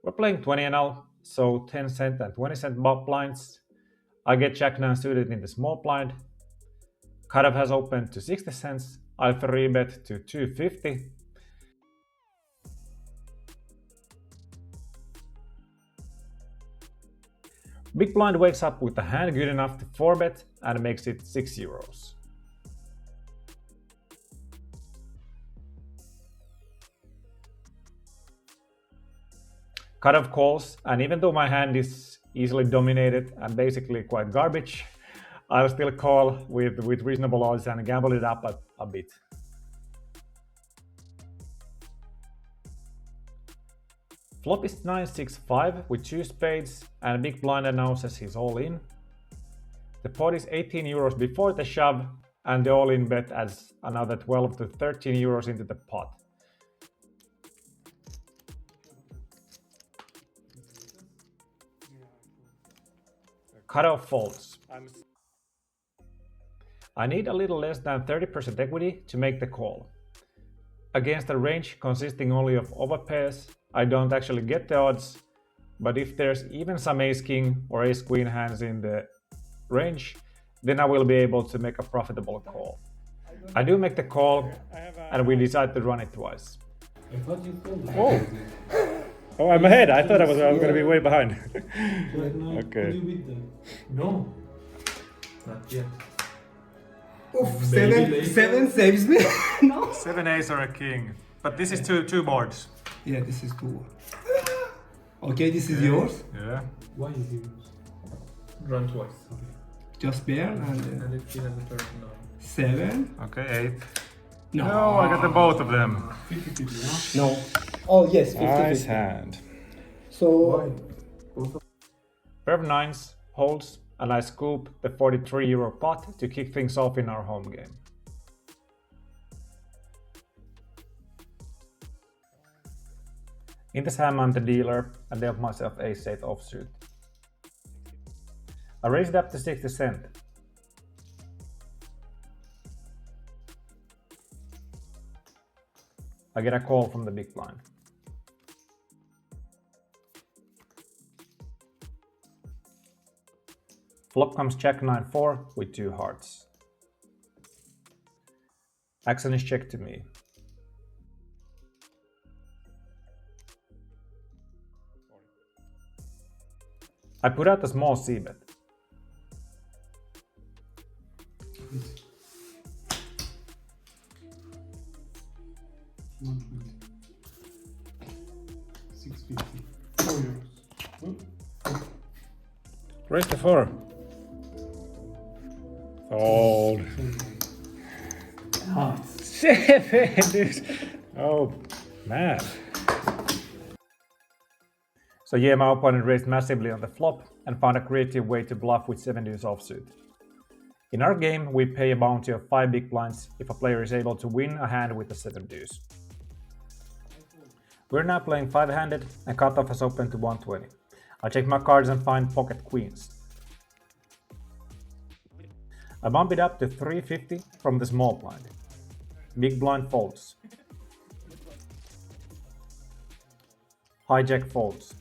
We're playing 20 NL, so 10 cent and 20 cent blinds. I get Jack 9 suited in the small blind. Cutoff has opened to 60 cents. I free bet to 250. Big blind wakes up with a hand good enough to 4-bet and makes it €6. Cutoff calls, and even though my hand is easily dominated and basically quite garbage, I'll still call with reasonable odds and gamble it up a bit. Flop is 9-6-5 with 2 spades, and big blind announces he's all in. The pot is €18 before the shove, and the all-in bet adds another 12 to €13 into the pot. Cutoff folds. I need a little less than 30% equity to make the call. Against a range consisting only of overpairs, I don't actually get the odds, but if there's even some ace-king or ace-queen hands in the range, then I will be able to make a profitable call. I do make the call, and we decide to run it twice. I thought you folded. Oh, I'm ahead. I thought I was going to be way behind. Right now, Okay. could you beat them? No. Not yet. Oof, Maybe seven later. saves me. No. 7 ace or a king. But this is two boards. Yeah, this is two. Okay, this is yours. Yeah. Why is yours? Run twice. Okay. Just bear and And if he has a turn now. 7. Okay, 8. No. No, I got the both of them. 50-50, No. Oh yes, 50. Nice hand. So Why? Both of Pair of 9s holds, and I scoop the €43 pot to kick things off in our home game. In this hand I'm the dealer and dealt myself ace-8 offsuit. I raised up to 60 cent. I get a call from the big blind. Flop comes Jack 9-4 with 2 hearts. Action is checked to me. I put out a small c-bet. €650. €4. Raise the 4. Fold. hearts. 7, dude. Oh, man. So yeah, my opponent raised massively on the flop and found a creative way to bluff with 7 deuce offsuit. In our game, we pay a bounty of 5 big blinds if a player is able to win a hand with a 7 deuce. We're now playing 5-handed and cutoff has opened to 120. I check my cards and find pocket queens. I bump it up to 350 from the small blind. Big blind folds. Hijack folds.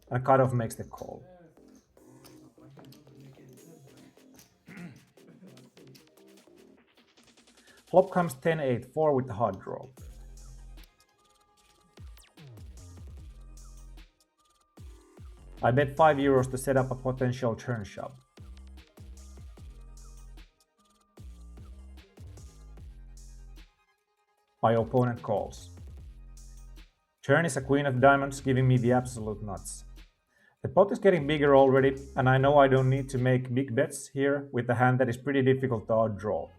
And cutoff makes the call. Flop comes 10-8-4 with the hard draw. I bet €5 to set up a potential turn shove. My opponent calls. Turn is a queen of diamonds, giving me the absolute nuts. The pot is getting bigger already, and I know I don't need to make big bets here with a hand that is pretty difficult to outdraw.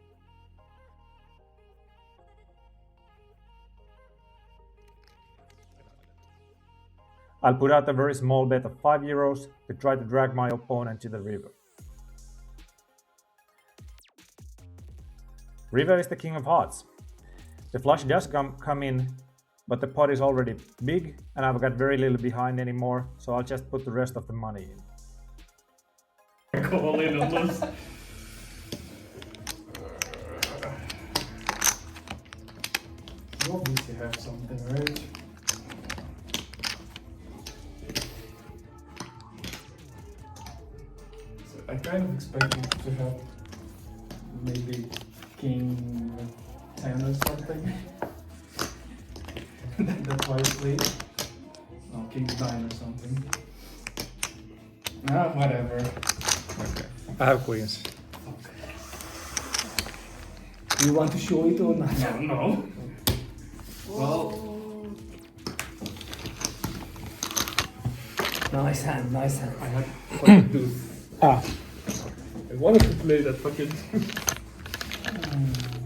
I'll put out a very small bet of €5 to try to drag my opponent to the river. River is the king of hearts. The flush does come in, but the pot is already big and I've got very little behind anymore, so I'll just put the rest of the money in. Call in on this. You obviously have something, right? So I kind of expected to have maybe King 10 or something. That's why I played. No, King 9 or something. Ah, whatever. Okay. I have queens. Do you want to show it or not? No. Well, Nice hand, nice hand. I had fucking two. Ah, I wanted to play that fucking.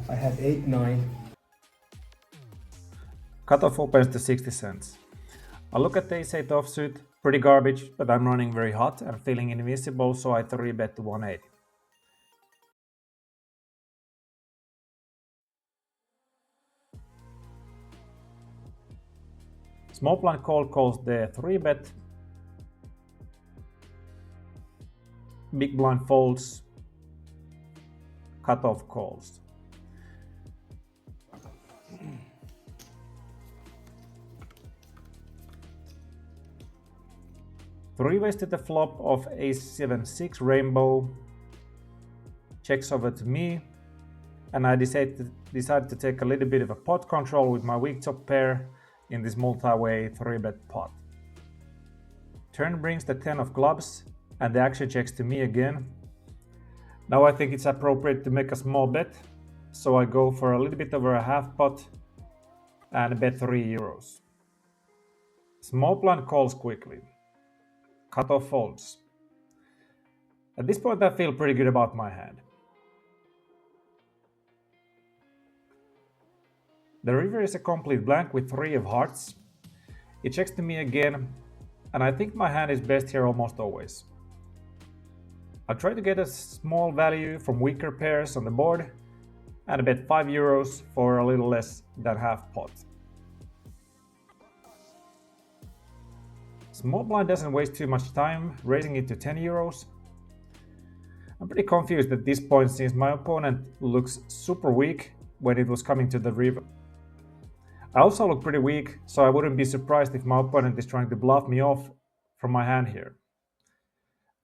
I had 8, 9. Cutoff opens to 60 cents. I look at the ace-8 offsuit, pretty garbage, but I'm running very hot and feeling invincible, so I 3-bet to 180. Small blind call calls the 3-bet. Big blind folds. Cutoff calls. Three-ways to the flop of ace-7-6 rainbow. Checks over to me, and I decide to take a little bit of a pot control with my weak top pair in this multi-way 3-bet pot. Turn brings the 10 of clubs, and the action checks to me again. Now I think it's appropriate to make a small bet, so I go for a little bit over a half pot and bet €3. Small blind calls quickly. Cutoff folds. At this point I feel pretty good about my hand. The river is a complete blank with 3 of hearts. It checks to me again, and I think my hand is best here almost always. I try to get a small value from weaker pairs on the board and bet €5 for a little less than half pot. Small blind doesn't waste too much time, raising it to €10. I'm pretty confused at this point since my opponent looks super weak when it was coming to the river. I also look pretty weak, so I wouldn't be surprised if my opponent is trying to bluff me off from my hand here.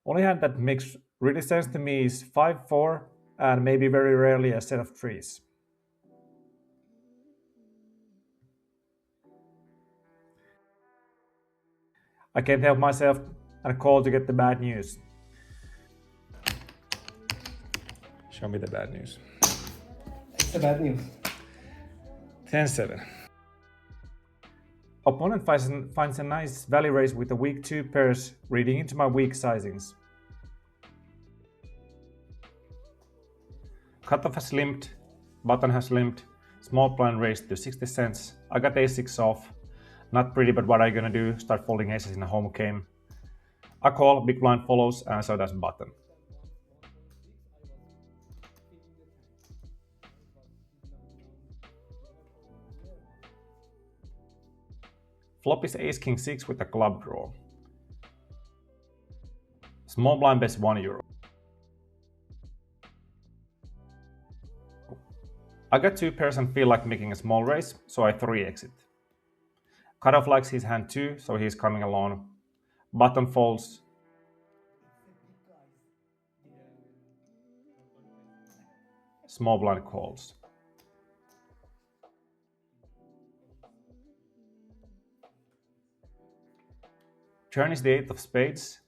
Only hand that makes really sense to me is 5-4 and maybe very rarely a set of threes. I can't help myself and call to get the bad news. Show me the bad news. It's the bad news. 10-7. Opponent finds a nice value raise with a weak 2 pairs, reading into my weak sizings. Cutoff has limped, button has limped, small blind raised to 60 cents. I got ace-6 off. Not pretty, but what are you gonna do? Start folding aces in a home game. I call, big blind follows, and so does button. Flop is ace-king 6 with a club draw. Small blind bets €1. I got 2 pairs and feel like making a small raise, so I 3-exit. Cutoff likes his hand too, so he's coming along. Button folds. Small blind calls. Turn is the 8 of spades.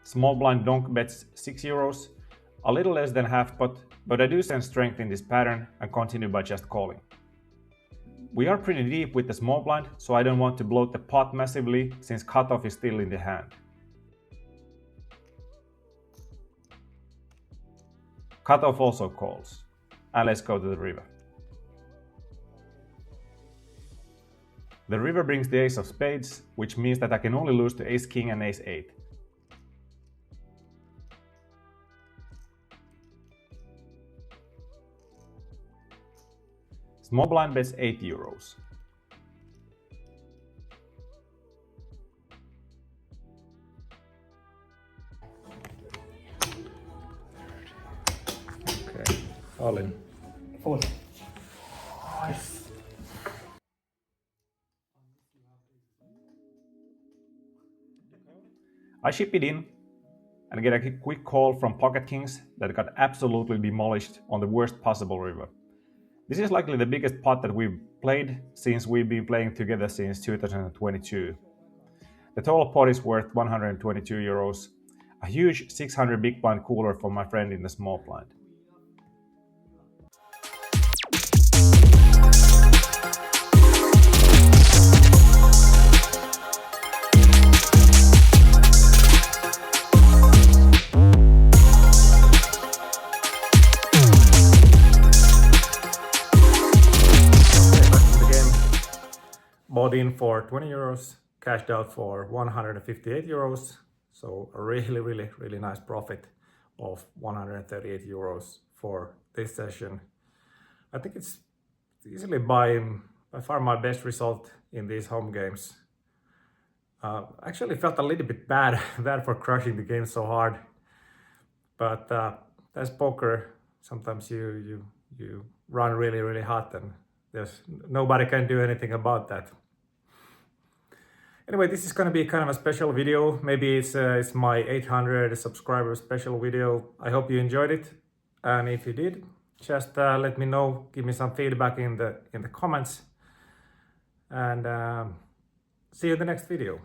Small blind donk bets €6, a little less than half pot, but I do sense strength in this pattern and continue by just calling. We are pretty deep with the small blind, so I don't want to bloat the pot massively since cutoff is still in the hand. Cutoff also calls, and let's go to the river. The river brings the ace of spades, which means that I can only lose to ace-king and ace-8. Small blind bets €8. Okay. All in. Full. Nice. I ship it in and get a quick call from Pocket Kings that got absolutely demolished on the worst possible river. This is likely the biggest pot that we've played since we've been playing together since 2022. The total pot is worth 122 euros, a huge 600 big blind cooler for my friend in the small blind. Bought in for 20 euros, cashed out for 158 euros. So a really nice profit of 138 euros for this session. I think it's easily by far my best result in these home games. Actually felt a little bit bad for crushing the game so hard. But that's poker. Sometimes you run really hot and there's nobody can do anything about that. Anyway, this is going to be kind of a special video. Maybe it's my 800 subscriber special video. I hope you enjoyed it, and if you did, just let me know. Give me some feedback in the comments, and see you in the next video.